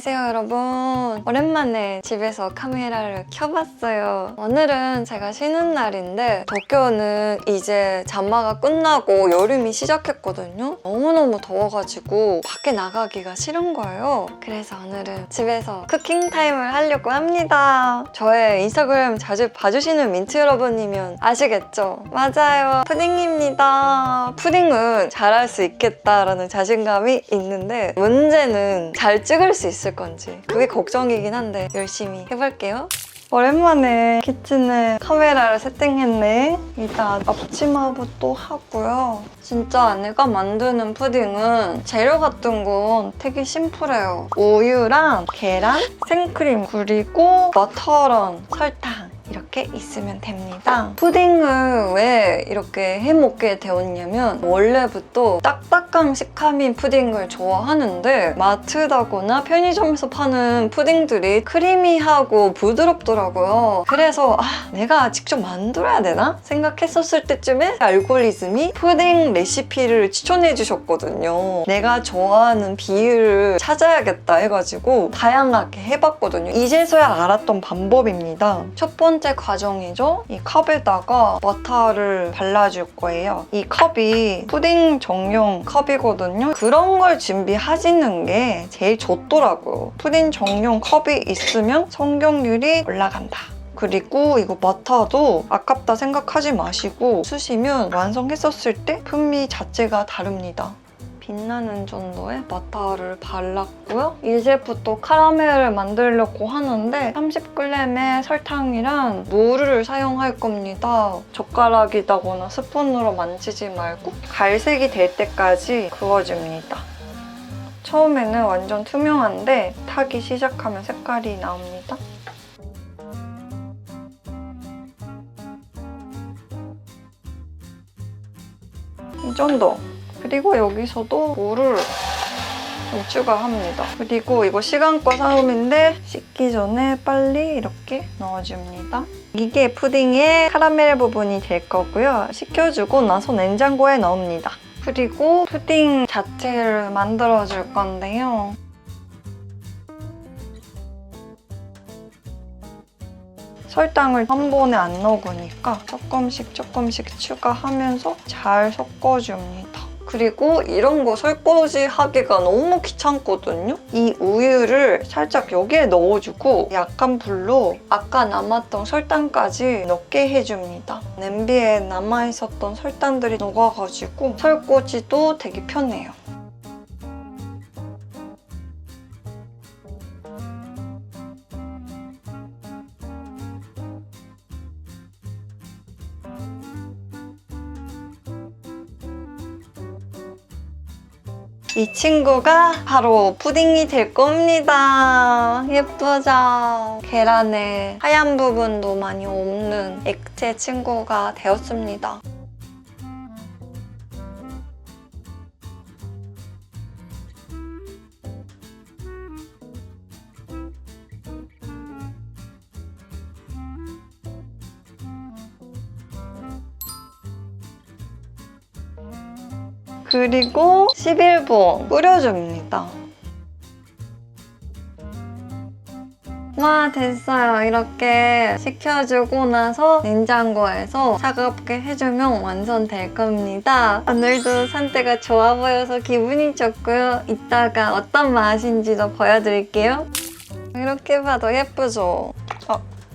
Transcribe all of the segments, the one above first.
안녕하세요 여러분. 오랜만에 집에서 카메라를 켜봤어요. 오늘은 제가 쉬는 날인데 도쿄는 이제 장마가 끝나고 여름이 시작했거든요. 너무너무 더워가지고 밖에 나가기가 싫은 거예요. 그래서 오늘은 집에서 쿠킹 타임을 하려고 합니다. 저의 인스타그램 자주 봐주시는 민트 여러분이면 아시겠죠? 맞아요, 푸딩입니다. 푸딩은 잘할 수 있겠다라는 자신감이 있는데 문제는 잘 찍을 수 있을 건지 그게 걱정이긴 한데 열심히 해볼게요. 오랜만에 키친에 카메라를 세팅했네. 일단 앞치마부터 하고요. 진짜 내가 만드는 푸딩은 재료 같은 건 되게 심플해요. 우유랑 계란, 생크림, 그리고 버터랑 설탕 이렇게 있으면 됩니다. 푸딩을 왜 이렇게 해먹게 되었냐면 원래부터 딱딱한 식감인 푸딩을 좋아하는데 마트다거나 편의점에서 파는 푸딩들이 크리미하고 부드럽더라고요. 그래서 내가 직접 만들어야 되나? 생각했었을 때쯤에 알고리즘이 푸딩 레시피를 추천해 주셨거든요. 내가 좋아하는 비율을 찾아야겠다 해가지고 다양하게 해봤거든요. 이제서야 알았던 방법입니다. 첫 번째 과정이죠. 이 컵에다가 버터를 발라줄 거예요. 이 컵이 푸딩 전용 컵이거든요. 그런 걸 준비하시는 게 제일 좋더라고요. 푸딩 전용 컵이 있으면 성공률이 올라간다. 그리고 이거 버터도 아깝다 생각하지 마시고 쓰시면 완성했었을 때 풍미 자체가 다릅니다. 빛나는 정도의 버터를 발랐고요. 이제부터 카라멜을 만들려고 하는데 30g의 설탕이랑 물을 사용할 겁니다. 젓가락이다거나 스푼으로 만지지 말고 갈색이 될 때까지 그어줍니다. 처음에는 완전 투명한데 타기 시작하면 색깔이 나옵니다. 이 정도. 그리고 여기서도 물을 좀 추가합니다. 그리고 이거 시간과 싸움인데 씻기 전에 빨리 이렇게 넣어줍니다. 이게 푸딩의 카라멜 부분이 될 거고요. 식혀주고 나서 냉장고에 넣습니다. 그리고 푸딩 자체를 만들어줄 건데요. 설탕을 한 번에 안 넣으니까 조금씩 추가하면서 잘 섞어줍니다. 그리고 이런 거 설거지 하기가 너무 귀찮거든요. 이 우유를 살짝 여기에 넣어주고 약한 불로 아까 남았던 설탕까지 녹게 해줍니다. 냄비에 남아있었던 설탕들이 녹아가지고 설거지도 되게 편해요. 이 친구가 바로 푸딩이 될 겁니다. 예쁘죠? 계란에 하얀 부분도 많이 없는 액체 친구가 되었습니다. 그리고 11분 뿌려줍니다. 와, 됐어요. 이렇게 식혀주고 나서 냉장고에서 차갑게 해주면 완성될 겁니다. 오늘도 상태가 좋아 보여서 기분이 좋고요. 이따가 어떤 맛인지도 보여드릴게요. 이렇게 봐도 예쁘죠?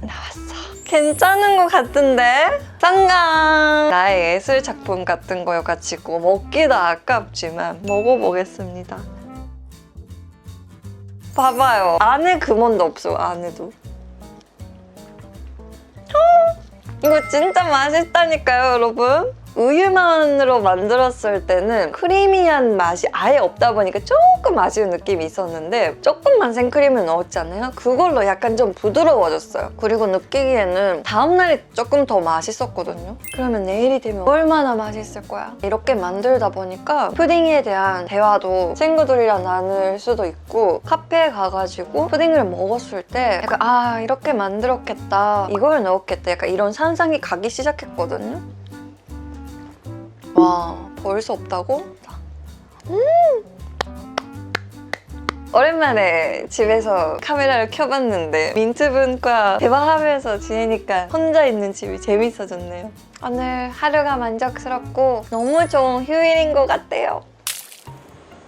나왔어. 괜찮은 것 같은데? 짠강! 나의 예술 작품 같은 거여가지고 먹기도 아깝지만 먹어보겠습니다. 봐봐요. 안에 금원도 없어, 안에도. 이거 진짜 맛있다니까요, 여러분? 우유만으로 만들었을 때는 크리미한 맛이 아예 없다 보니까 조금 아쉬운 느낌이 있었는데 조금만 생크림을 넣었잖아요. 그걸로 약간 좀 부드러워졌어요. 그리고 느끼기에는 다음날이 조금 더 맛있었거든요. 그러면 내일이 되면 얼마나 맛있을 거야. 이렇게 만들다 보니까 푸딩에 대한 대화도 친구들이랑 나눌 수도 있고 카페에 가가지고 푸딩을 먹었을 때 약간 이렇게 만들었겠다, 이걸 넣었겠다, 약간 이런 상상이 가기 시작했거든요. 와, 벌써 없다고? 오랜만에 집에서 카메라를 켜봤는데 민트분과 대화하면서 지내니까 혼자 있는 집이 재밌어졌네요. 오늘 하루가 만족스럽고 너무 좋은 휴일인 것 같아요.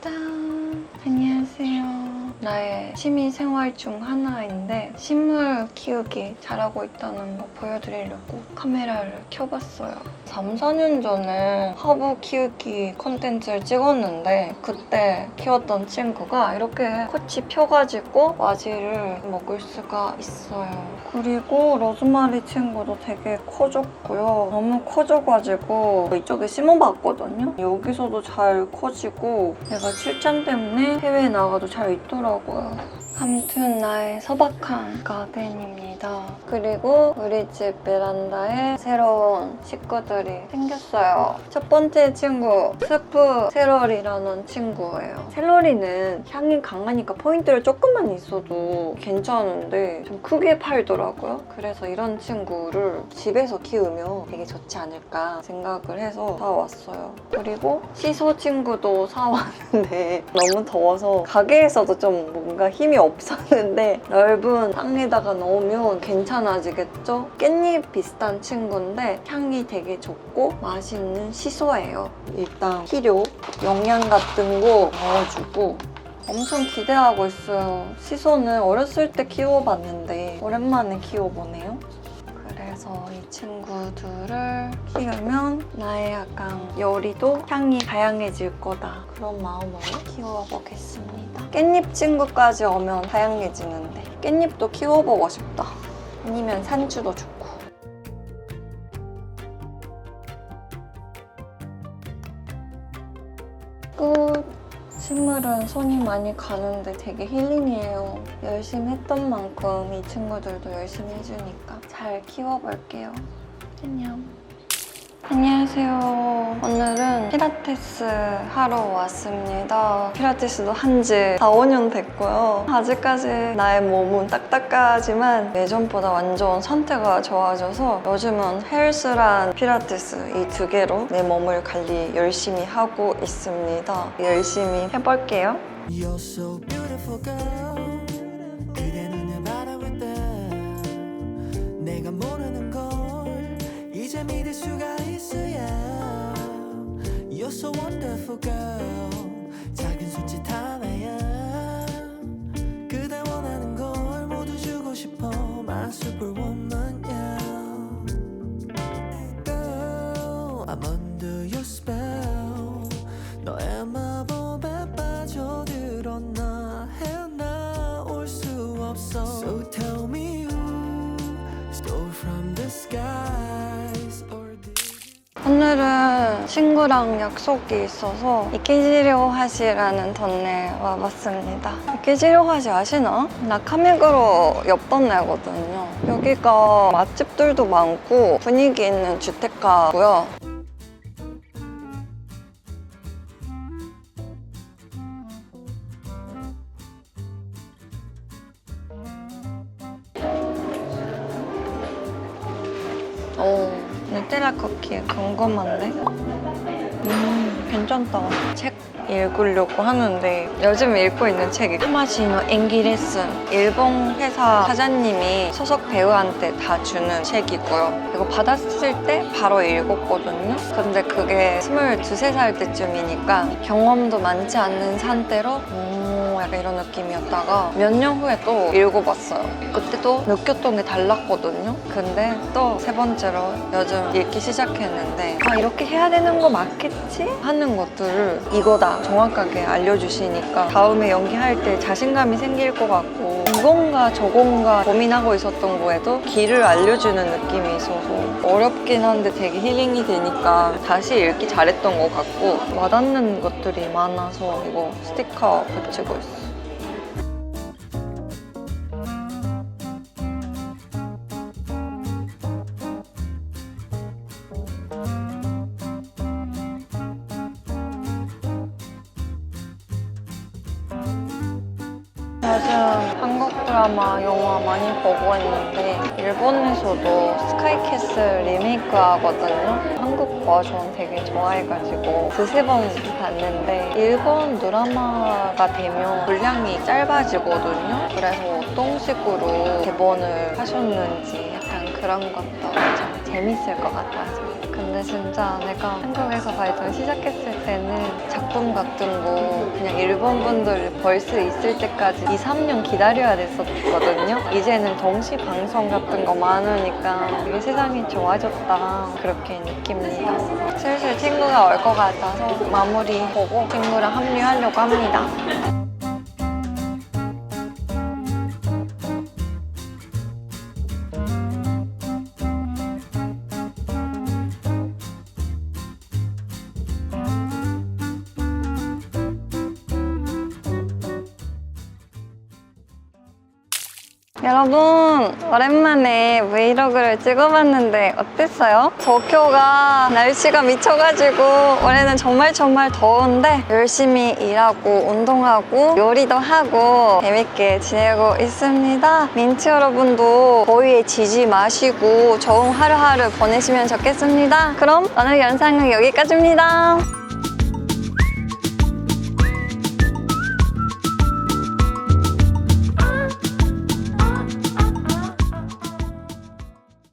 짠! 안녕하세요. 나의 취미 생활 중 하나인데 식물 키우기 잘하고 있다는 거 보여드리려고 카메라를 켜봤어요. 3, 4년 전에 허브 키우기 콘텐츠를 찍었는데 그때 키웠던 친구가 이렇게 꽃이 펴가지고 와지를 먹을 수가 있어요. 그리고 로즈마리 친구도 되게 커졌고요. 너무 커져가지고 이쪽에 심어봤거든요. 여기서도 잘 커지고 내가 출장 때문에 해외에 나가도 잘 있더라고요. 아무튼 나의 소박한 가든입니다. 그리고 우리 집 베란다에 새로운 식구들이 생겼어요. 첫 번째 친구, 스프 세러리라는 친구예요. 샐러리는 향이 강하니까 포인트를 조금만 있어도 괜찮은데 좀 크게 팔더라고요. 그래서 이런 친구를 집에서 키우면 되게 좋지 않을까 생각을 해서 사왔어요. 그리고 시소 친구도 사왔는데 너무 더워서 가게에서도 좀 뭔가 힘이 없었는데 넓은 땅에다가 넣으면 괜찮아지겠죠? 깻잎 비슷한 친구인데 향이 되게 좋고 맛있는 시소예요. 일단 필요, 영양 같은 거 넣어주고 엄청 기대하고 있어요. 시소는 어렸을 때 키워봤는데 오랜만에 키워보네요. 그래서 이 친구들을 키우면 나의 약간 요리도 향이 다양해질 거다. 그런 마음으로 키워보겠습니다. 깻잎 친구까지 오면 다양해지는데 깻잎도 키워보고 싶다. 아니면 산주도 좋고. 끝. 식물은 손이 많이 가는데 되게 힐링이에요. 열심히 했던 만큼 이 친구들도 열심히 해주니까 잘 키워볼게요. 안녕. 안녕하세요. 오늘은 필라테스 하러 왔습니다. 필라테스도 한지 4, 5년 됐고요. 아직까지 나의 몸은 딱딱하지만 예전보다 완전 상태가 좋아져서 요즘은 헬스랑 필라테스 이 두 개로 내 몸을 관리 열심히 하고 있습니다. 열심히 해볼게요. You're so beautiful girl. 그대 눈에 바라볼 때 내가 모르는 걸 이제 믿을 수가 있어야. You're so wonderful girl. 작은 손짓 하나야 그대 원하는 걸 모두 주고 싶어. My superwoman yeah. Girl I'm under your spell. 너의 마법에 빠져들었나 헤어나올 수 없어. So tell me who stole from the skies or did 오늘은 친구랑 약속이 있어서 이케지료하시라는 동네에 와봤습니다. 이케지료하시 아시나? 나 카메그로 옆 동네거든요. 여기가 맛집들도 많고 분위기 있는 주택가고요. 오, 누텔라 쿠키 궁금한데? 괜찮다. 책 읽으려고 하는데 요즘 읽고 있는 책이 타마시노 엔기 레슨, 일본 회사 사장님이 소속 배우한테 다 주는 책이고요. 이거 받았을 때 바로 읽었거든요. 근데 그게 22, 23살 때쯤이니까 경험도 많지 않는 상태로 약간 이런 느낌이었다가 몇 년 후에 또 읽어봤어요. 그때도 느꼈던 게 달랐거든요. 근데 또 세 번째로 요즘 읽기 시작했는데 아 이렇게 해야 되는 거 맞겠지? 하는 것들을 이거다 정확하게 알려주시니까 다음에 연기할 때 자신감이 생길 것 같고 이건가 저건가 고민하고 있었던 거에도 길을 알려주는 느낌이 있어서 어렵긴 한데 되게 힐링이 되니까 다시 읽기 잘했던 것 같고 와닿는 것들이 많아서 이거 스티커 붙이고 있어요. 요즘 한국 드라마, 영화 많이 보고 있는데 일본에서도 스카이캐슬 리메이크 하거든요. 한국 버전 되게 좋아해가지고 두세 번 봤는데 일본 드라마가 되면 분량이 짧아지거든요. 그래서 어떤 식으로 개봉을 하셨는지 약간 그런 것도 참 재밌을 것 같아서. 근데 진짜 내가 한국에서 발전 시작했을 때는 작품 같은 거 그냥 일본 분들 볼 수 있을 때까지 2, 3년 기다려야 됐었거든요. 이제는 동시 방송 같은 거 많으니까 되게 세상이 좋아졌다 그렇게 느낍니다. 슬슬 친구가 올 것 같아서 마무리 보고 친구랑 합류하려고 합니다. 여러분, 오랜만에 브이로그를 찍어봤는데 어땠어요? 도쿄가 날씨가 미쳐가지고 올해는 정말 더운데 열심히 일하고 운동하고 요리도 하고 재밌게 지내고 있습니다. 민트 여러분도 더위에 지지 마시고 좋은 하루하루 보내시면 좋겠습니다. 그럼 오늘 영상은 여기까지입니다.